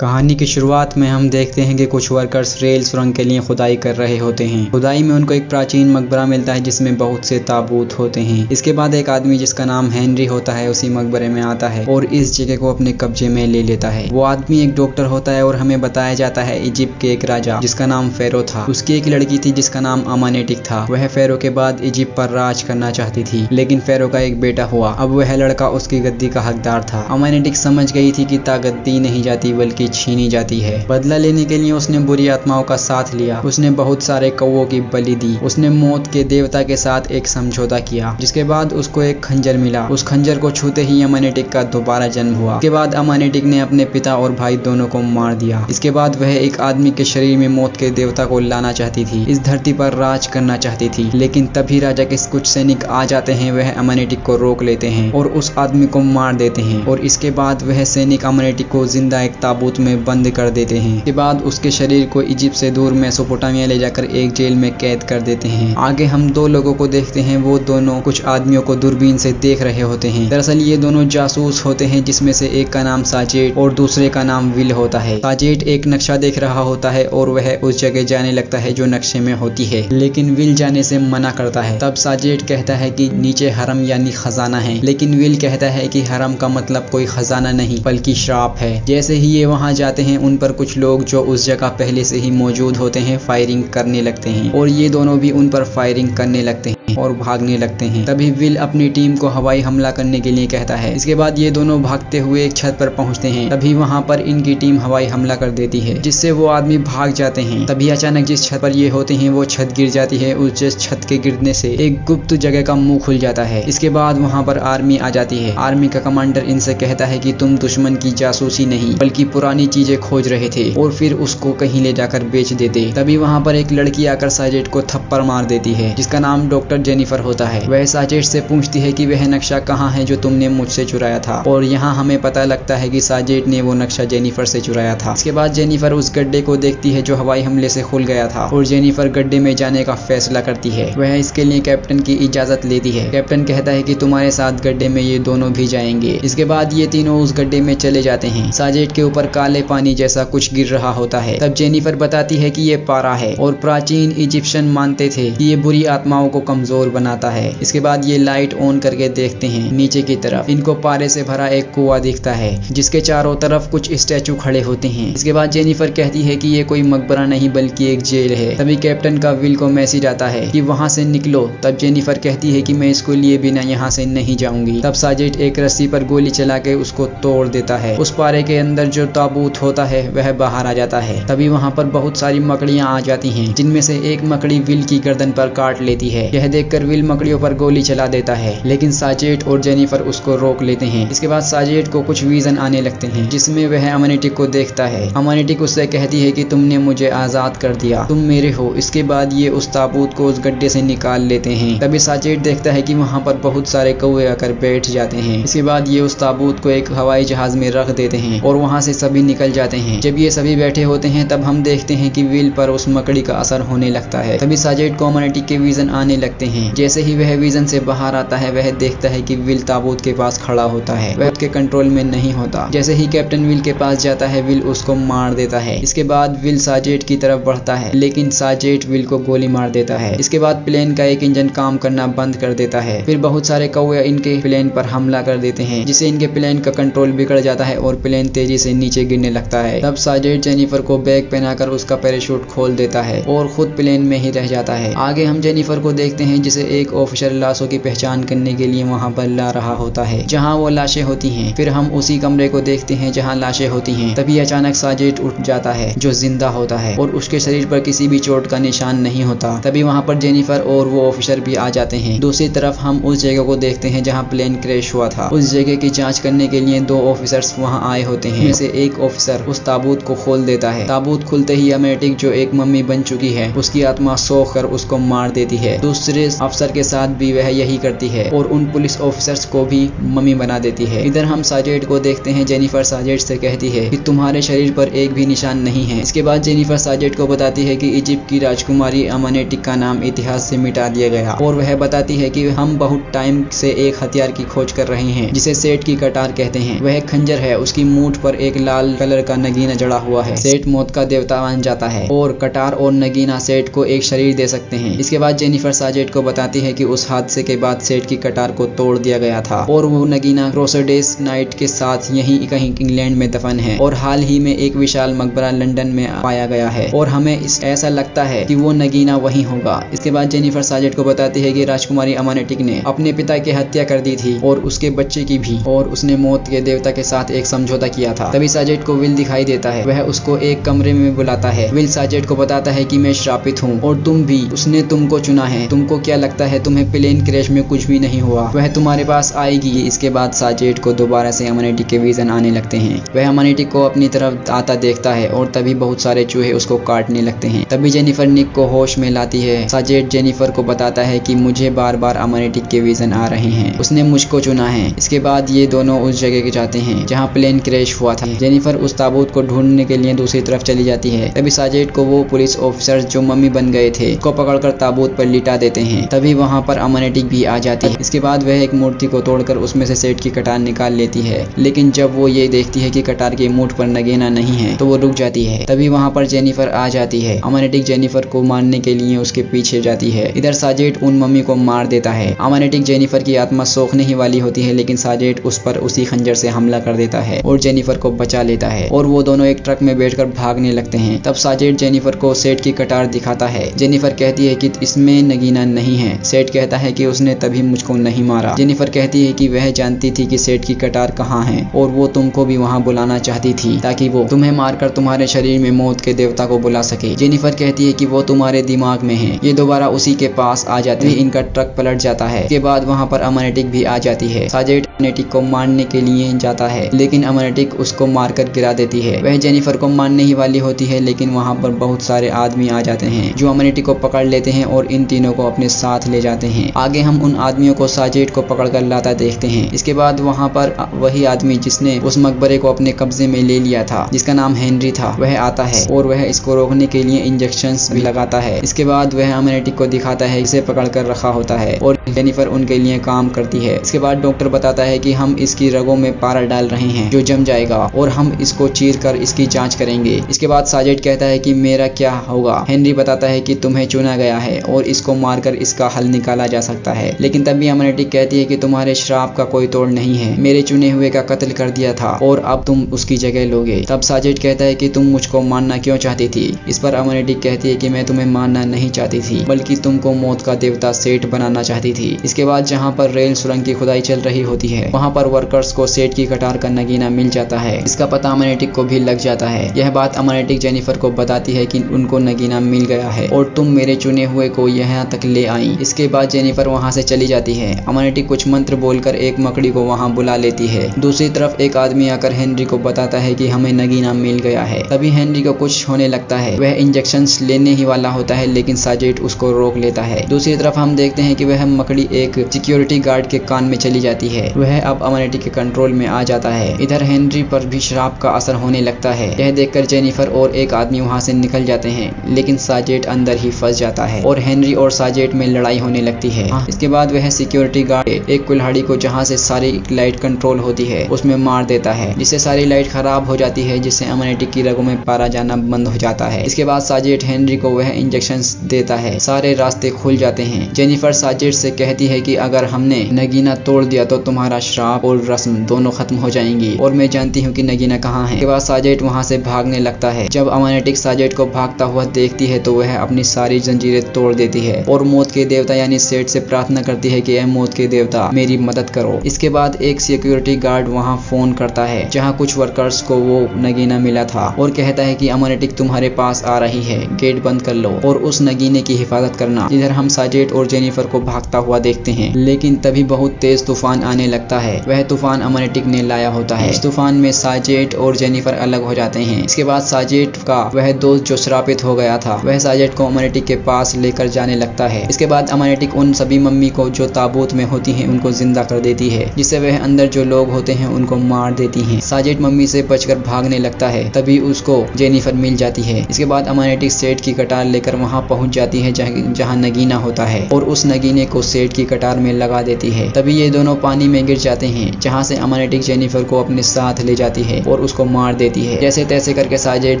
कहानी की शुरुआत में हम देखते हैं कि कुछ वर्कर्स रेल सुरंग के लिए खुदाई कर रहे होते हैं। खुदाई में उनको एक प्राचीन मकबरा मिलता है जिसमें बहुत से ताबूत होते हैं। इसके बाद एक आदमी जिसका नाम हेनरी होता है उसी मकबरे में आता है और इस जगह को अपने कब्जे में ले लेता है। वो आदमी एक डॉक्टर होता है और हमें बताया जाता है इजिप्ट के एक राजा जिसका नाम फेरो था, उसकी एक लड़की थी जिसका नाम अमानेटिक था। वह फेरो के बाद इजिप्ट पर राज करना चाहती थी, लेकिन फेरो का एक बेटा हुआ। अब वह लड़का उसकी गद्दी का हकदार था। अमानेटिक समझ गई थी कि ताकत दी नहीं जाती बल्कि छीनी जाती है। बदला लेने के लिए उसने बुरी आत्माओं का साथ लिया। उसने बहुत सारे कौवों की बलि दी। उसने मौत के देवता के साथ एक समझौता किया, जिसके बाद उसको एक खंजर मिला। उस खंजर को छूते ही अमानेटिक का दोबारा जन्म हुआ। इसके बाद अमानेटिक ने अपने पिता और भाई दोनों को मार दिया। इसके बाद वह एक आदमी के शरीर में मौत के देवता को लाना चाहती थी, इस धरती पर राज करना चाहती थी। लेकिन तभी राजा के कुछ सैनिक आ जाते हैं। वह अमानेटिक को रोक लेते हैं और उस आदमी को मार देते हैं। और इसके बाद वह सैनिक अमानेटिक को जिंदा एक ताबूत में बंद कर देते हैं। इसके बाद उसके शरीर को इजिप्ट से दूर मेसोपोटामिया ले जाकर एक जेल में कैद कर देते हैं। आगे हम दो लोगों को देखते हैं। वो दोनों कुछ आदमियों को दूरबीन से देख रहे होते हैं। दरअसल ये दोनों जासूस होते हैं, जिसमें से एक का नाम साजेट और दूसरे का नाम विल होता है। साजेट एक नक्शा देख रहा होता है और वह उस जगह जाने लगता है जो नक्शे में होती है, लेकिन विल जाने से मना करता है। तब साजेट कहता है कि नीचे हरम यानी खजाना है, लेकिन विल कहता है कि हरम का मतलब कोई खजाना नहीं बल्कि श्राप है। जैसे ही ये वहां जाते हैं उन पर कुछ लोग जो उस जगह पहले से ही मौजूद होते हैं फायरिंग करने लगते हैं और ये दोनों भी उन पर फायरिंग करने लगते हैं और भागने लगते हैं। तभी विल अपनी टीम को हवाई हमला करने के लिए कहता है। इसके बाद ये दोनों भागते हुए एक छत पर पहुंचते हैं। तभी वहां पर इनकी टीम हवाई हमला कर देती है, जिससे वो आदमी भाग जाते हैं। तभी अचानक जिस छत पर ये होते हैं वो छत गिर जाती है। उस छत के गिरने से एक गुप्त जगह का मुंह खुल जाता है। इसके बाद वहां पर आर्मी आ जाती है। आर्मी का कमांडर इनसे कहता है कि तुम दुश्मन की जासूसी नहीं बल्कि पुरानी चीजें खोज रहे थे और फिर उसको कहीं ले जाकर बेच देते। तभी वहां पर एक लड़की आकर साजेट को थप्पड़ मार देती है, जिसका नाम डॉक्टर जेनिफर होता है। वह साजेट से पूछती है कि वह नक्शा कहाँ है जो तुमने मुझसे चुराया था, और यहाँ हमें पता लगता है कि साजेट ने वो नक्शा जेनिफर से चुराया था। इसके बाद जेनिफर उस गड्ढे को देखती है जो हवाई हमले से खुल गया था और जेनिफर गड्ढे में जाने का फैसला करती है। वह इसके लिए कैप्टन की इजाजत लेती है। कैप्टन कहता है कि तुम्हारे साथ गड्ढे में ये दोनों भी जाएंगे। इसके बाद ये तीनों उस गड्ढे में चले जाते हैं। साजेट के ऊपर काले पानी जैसा कुछ गिर रहा होता है। तब जेनिफर बताती है कि ये पारा है और प्राचीन इजिप्शियन मानते थे कि ये बुरी आत्माओं को कमजोर बनाता है। इसके बाद ये लाइट ऑन करके देखते हैं नीचे की तरफ। इनको पारे से भरा एक कुआं दिखता है जिसके चारों तरफ कुछ स्टैचू खड़े होते हैं। इसके बाद जेनिफर कहती है कि ये कोई मकबरा नहीं बल्कि एक जेल है। तभी कैप्टन का विल को मैसेज आता है कि वहां से निकलो। तब जेनिफर कहती है कि मैं इसको लिए बिना यहाँ से नहीं जाऊंगी। तब साजेट एक रस्सी पर गोली चला के उसको तोड़ देता है। उस पारे के अंदर जो ताबूत होता है वह बाहर आ जाता है। तभी वहां पर बहुत सारी मकड़ियां आ जाती हैं, जिनमें से एक मकड़ी विल की गर्दन पर काट लेती है। यह देखकर विल मकड़ियों पर गोली चला देता है, लेकिन साजेट और जेनिफर उसको रोक लेते हैं। इसके बाद साजेट को कुछ विजन आने लगते हैं, जिसमें वह अमानेटिक को देखता है। अमानेटिक उससे कहती है कि तुमने मुझे आजाद कर दिया, तुम मेरे हो। इसके बाद ये उस ताबूत को उस गड्ढे से निकाल लेते हैं। तभी साजेट देखता है कि वहां पर बहुत सारे कौवे आकर बैठ जाते हैं। इसके बाद ये उस ताबूत को एक हवाई जहाज में रख देते हैं और वहां से सभी निकल जाते हैं। जब ये सभी बैठे होते हैं तब हम देखते हैं कि विल पर उस मकड़ी का असर होने लगता है। तभी साजेट को अमानेटिक के विजन आने लगते हैं। जैसे ही वह विजन से बाहर आता है वह देखता है कि विल ताबूत के पास खड़ा होता है। वह उसके कंट्रोल में नहीं होता। जैसे ही कैप्टन विल के पास जाता है विल उसको मार देता है। इसके बाद विल साजेट की तरफ बढ़ता है, लेकिन साजेट विल को गोली मार देता है। इसके बाद प्लेन का एक इंजन काम करना बंद कर देता है। फिर बहुत सारे कौवे इनके प्लेन पर हमला कर देते हैं, जिससे इनके प्लेन का कंट्रोल बिगड़ जाता है और प्लेन तेजी से नीचे गिरने लगता है। तब साजेट जेनिफर को बैग पहनाकर उसका पैराशूट खोल देता है और खुद प्लेन में ही रह जाता है। आगे हम जेनिफर को देखते हैं, जिसे एक ऑफिसर लाशों की पहचान करने के लिए वहां पर ला रहा होता है जहां वो लाशें होती हैं। फिर हम उसी कमरे को देखते हैं जहां लाशें होती हैं। तभी अचानक साजेट उठ जाता है जो जिंदा होता है और उसके शरीर पर किसी भी चोट का निशान नहीं होता। तभी वहां पर जेनिफर और वो ऑफिसर भी आ जाते हैं। दूसरी तरफ हम उस जगह को देखते हैं जहां प्लेन क्रैश हुआ था। उस जगह की जांच करने के लिए दो ऑफिसर्स वहां आए होते हैं। इनमें से एक ऑफिसर उस ताबूत को खोल देता है। ताबूत खुलते ही अमेटिक जो एक मम्मी बन चुकी है उसकी आत्मा सोख कर उसको मार देती है। दूसरे पुलिस अफसर के साथ भी वह यही करती है और उन पुलिस ऑफिसर्स को भी मम्मी बना देती है। इधर हम साजेड को देखते हैं। जेनिफर साजेड से कहती है कि तुम्हारे शरीर पर एक भी निशान नहीं है। इसके बाद जेनिफर साजेड को बताती है कि इजिप्ट की राजकुमारी अमानेटिक का नाम इतिहास से मिटा दिया गया और वह बताती है कि हम बहुत टाइम से एक हथियार की खोज कर रहे हैं जिसे सेठ की कटार कहते हैं। वह एक खंजर है, उसकी मूठ पर एक लाल कलर का नगीना जड़ा हुआ है। सेठ मौत का देवता मान जाता है और कटार और नगीना सेठ को एक शरीर दे सकते हैं। इसके बाद जेनिफर साजेड को बताती है कि उस हादसे के बाद सेठ की कटार को तोड़ दिया गया था और वो नगीना क्रोसेडेस नाइट के साथ यहीं कहीं इंग्लैंड में दफन है और हाल ही में एक विशाल मकबरा लंदन में पाया गया है और हमें ऐसा लगता है कि वो नगीना वही होगा। इसके बाद जेनिफर साजेड को बताती है कि राजकुमारी अमानेटिक ने अपने पिता की हत्या कर दी थी और उसके बच्चे की भी और उसने मौत के देवता के साथ एक समझौता किया था। तभी साजेड को विल दिखाई देता है। वह उसको एक कमरे में बुलाता है। विल साजेड को बताता है कि मैं श्रापित हूँ और तुम भी, उसने तुमको चुना है। तुमको क्या लगता है तुम्हें प्लेन क्रैश में कुछ भी नहीं हुआ, वह तुम्हारे पास आएगी। इसके बाद साजेड को दोबारा से अमानेटिक के विजन आने लगते हैं। वह अमानेटिक को अपनी तरफ आता देखता है और तभी बहुत सारे चूहे उसको काटने लगते हैं। तभी जेनिफर निक को होश में लाती है। साजेड जेनिफर को बताता है कि मुझे बार बार अमानेटिक के विजन आ रहे हैं, उसने मुझको चुना है। इसके बाद ये दोनों उस जगह के जाते हैं जहाँ प्लेन क्रैश हुआ था। जेनिफर उस ताबूत को ढूंढने के लिए दूसरी तरफ चली जाती है। तभी साजेड को वो पुलिस ऑफिसर जो मम्मी बन गए थे को पकड़कर ताबूत पर लिटा देते हैं। तभी वहाँ पर अमानेटिक भी आ जाती है। इसके बाद वह एक मूर्ति को तोड़कर उसमें से सेठ की कटार निकाल लेती है, लेकिन जब वो ये देखती है कि कटार की मूठ पर नगीना नहीं है तो वो रुक जाती है। तभी वहाँ पर जेनिफर आ जाती है। अमानेटिक जेनिफर को मारने के लिए उसके पीछे जाती है। इधर साजेड उन मम्मी को मार देता है। अमानेटिक जेनिफर की आत्मा सोखने ही वाली होती है, लेकिन साजेड उस पर उसी खंजर से हमला कर देता है और जेनिफर को बचा लेता है और वो दोनों एक ट्रक में बैठकर भागने लगते हैं। तब साजेड जेनिफर को सेठ की कटार दिखाता है। जेनिफर कहती है कि इसमें नगीना नहीं है। सेठ कहता है कि उसने तभी मुझको नहीं मारा। जेनिफर कहती है कि वह जानती थी कि सेठ की कटार कहाँ है और वो तुमको भी वहाँ बुलाना चाहती थी ताकि वो तुम्हें मारकर तुम्हारे शरीर में मौत के देवता को बुला सके। जेनिफर कहती है कि वो तुम्हारे दिमाग में है। ये दोबारा उसी के पास आ जाते हैं। इनका ट्रक पलट जाता है। इसके बाद वहाँ पर अमानेटिक भी आ जाती है। साजेड अमानेटिक को मारने के लिए जाता है, लेकिन अमानेटिक उसको मारकर गिरा देती है। वह जेनिफर को मारने ही वाली होती है, लेकिन वहाँ पर बहुत सारे आदमी आ जाते हैं जो अमानेटिक को पकड़ लेते हैं और इन तीनों को अपने साथ ले जाते हैं। आगे हम उन आदमियों को साजेड को पकड़कर लाता देखते हैं। इसके बाद वहाँ पर वही आदमी जिसने उस मकबरे को अपने कब्जे में ले लिया था, जिसका नाम हेनरी था, वह आता है और वह इसको रोकने के लिए इंजेक्शंस भी लगाता है। इसके बाद वह अमानेटिक को दिखाता है, इसे पकड़ कर रखा होता है और जेनिफर उनके लिए काम करती है। इसके बाद डॉक्टर बताता है कि हम इसकी रगों में पारा डाल रहे हैं जो जम जाएगा और हम इसको चीर कर इसकी जांच करेंगे। इसके बाद साजेड कहता है कि मेरा क्या होगा। हेनरी बताता है कि तुम्हें चुना गया है और इसको मारकर इसका हल निकाला जा सकता है, लेकिन तभी अमानेटिक कहती है कि तुम्हारे श्राप का कोई तोड़ नहीं है। मेरे चुने हुए का कत्ल कर दिया था और अब तुम उसकी जगह लोगे। तब साजेड कहता है कि तुम मुझको मारना क्यों चाहती थी। इस पर अमानेटिक कहती है कि मैं तुम्हें मारना नहीं चाहती थी, बल्कि तुमको मौत का देवता सेठ बनाना चाहती थी। इसके बाद जहाँ पर रेल सुरंग की खुदाई चल रही होती है, वहाँ पर वर्कर्स को सेठ की कटार का नगीना मिल जाता है। इसका पता अमानेटिक को भी लग जाता है। यह बात अमानेटिक जेनिफर को बताती है कि उनको नगीना मिल गया है और तुम मेरे चुने हुए को यहाँ तक ले आई। इसके बाद जेनिफर वहाँ से चली जाती है। अमानेटिक कुछ मंत्र बोलकर एक मकड़ी को वहाँ बुला लेती है। दूसरी तरफ एक आदमी आकर हेनरी को बताता है कि हमें नगीना मिल गया है। तभी हेनरी को कुछ होने लगता है। वह इंजेक्शंस लेने ही वाला होता है, लेकिन साजेड उसको रोक लेता है। दूसरी तरफ हम देखते हैं कि वह मकड़ी एक सिक्योरिटी गार्ड के कान में चली जाती है। वह अब अमानेटिक के कंट्रोल में आ जाता है। इधर हेनरी पर भी श्राप का असर होने लगता है। यह देखकर जेनिफर और एक आदमी वहाँ से निकल जाते हैं, लेकिन साजेड अंदर ही फंस जाता है और हेनरी और साजेड में लड़ाई होने लगती है। इसके बाद वह सिक्योरिटी गार्ड एक कुल्हाड़ी को जहाँ से सारी लाइट कंट्रोल होती है उसमें मार देता है, जिससे सारी लाइट खराब हो जाती है, जिससे अमानेटिक की रगों में पारा जाना बंद हो जाता है। इसके बाद साजेड हेनरी को वह इंजेक्शंस देता है। सारे रास्ते खुल जाते हैं। जेनिफर साजेड से कहती है कि अगर हमने नगीना तोड़ दिया तो तुम्हारा श्राप और रस्म दोनों खत्म हो जाएंगी और मैं जानती हूँ कि नगीना कहाँ है। इसके बाद साजेड वहाँ से भागने लगता है। जब अमानेटिक साजेड को भागता हुआ देखती है तो वह अपनी सारी जंजीरें तोड़ देती है और मौत के देवता यानी सेठ से प्रार्थना करती है कि ऐ मौत के देवता मेरी मदद करो। इसके बाद एक सिक्योरिटी गार्ड वहाँ फोन करता है जहाँ कुछ वर्कर्स को वो नगीना मिला था और कहता है कि अमानेटिक तुम्हारे पास आ रही है, गेट बंद कर लो और उस नगीने की हिफाजत करना। इधर हम साजेड और जेनिफर को भागता हुआ देखते हैं, लेकिन तभी बहुत तेज तूफान आने लगता लगता है वह तूफान अमानेटिक ने लाया होता है। इस तूफान में साजेट और जेनिफर अलग हो जाते हैं। इसके बाद साजेट का वह दोस्त जो श्रापित हो गया था वह साजेट को अमानेटिक के पास लेकर जाने लगता है। इसके बाद अमानेटिक उन सभी मम्मी को जो ताबूत में होती हैं उनको जिंदा कर देती है, जिससे वह अंदर जो लोग होते हैं उनको मार देती हैं। साजेट मम्मी से बचकर भागने लगता है, तभी उसको जेनिफर मिल जाती है। इसके बाद अमानेटिक सेठ की कटार लेकर वहां पहुंच जाती है जहां नगीना होता है और उस नगीने को सेठ की कटार में लगा देती है। तभी ये दोनों पानी में गिर जाते हैं, जहां से अमानेटिक जेनिफर को अपने साथ ले जाती है और उसको मार देती है। जैसे तैसे करके साजेट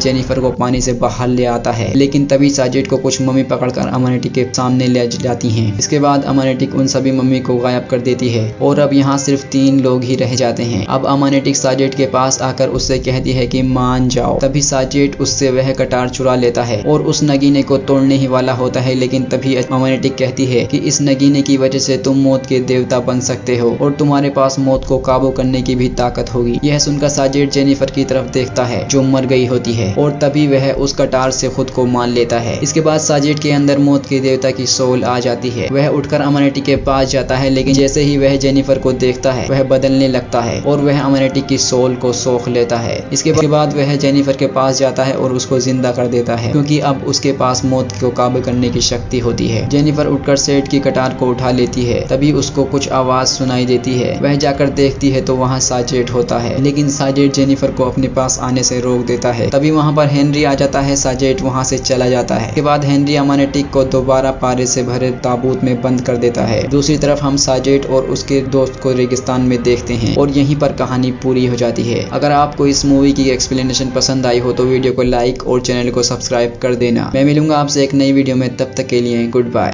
जेनिफर को पानी से बाहर ले आता है, लेकिन तभी साजेट को कुछ मम्मी पकड़कर अमानेटिक के सामने ले जाती हैं। इसके बाद अमानेटिक उन सभी मम्मी को गायब कर देती है और अब यहाँ सिर्फ 3 लोग ही रह जाते हैं। अब अमानेटिक साजेट के पास आकर उससे कहती है कि मान जाओ। तभी साजेट उससे वह कटार चुरा लेता है और उस नगीने को तोड़ने ही वाला होता है, लेकिन तभी अमानेटिक कहती है कि इस नगीने की वजह से तुम मौत के देवता बन सकते हो और तुम्हारे पास मौत को काबू करने की भी ताकत होगी। यह सुनकर साजेट जेनिफर की तरफ देखता है जो मर गई होती है और तभी वह उस कटार से खुद को मान लेता है। इसके बाद साजेट के अंदर मौत के देवता की सोल आ जाती है। वह उठकर अमानेटिक के पास जाता है, लेकिन जैसे ही वह जेनिफर को देखता है वह बदलने लगता है और वह अमानेटिक की सोल को सोख लेता है। इसके बाद वह जेनिफर के पास जाता है और उसको जिंदा कर देता है, क्योंकि अब उसके पास मौत को काबू करने की शक्ति होती है। जेनिफर उठकर सेठ की कटार को उठा लेती है, तभी उसको कुछ आवाज सुनाई देती है। वह जाकर देखती है तो वहाँ साजेट होता है, लेकिन साजेट जेनिफर को अपने पास आने से रोक देता है। तभी वहाँ पर हेनरी आ जाता है, साजेट वहाँ से चला जाता है। इसके बाद हेनरी अमानेटिक को दोबारा पारे से भरे ताबूत में बंद कर देता है। दूसरी तरफ हम साजेट और उसके दोस्त को रेगिस्तान में देखते हैं और यहीं पर कहानी पूरी हो जाती है। अगर आपको इस मूवी की एक्सप्लेनेशन पसंद आई हो तो वीडियो को लाइक और चैनल को सब्सक्राइब कर देना। मैं मिलूंगा आपसे एक नई वीडियो में, तब तक के लिए गुड बाय।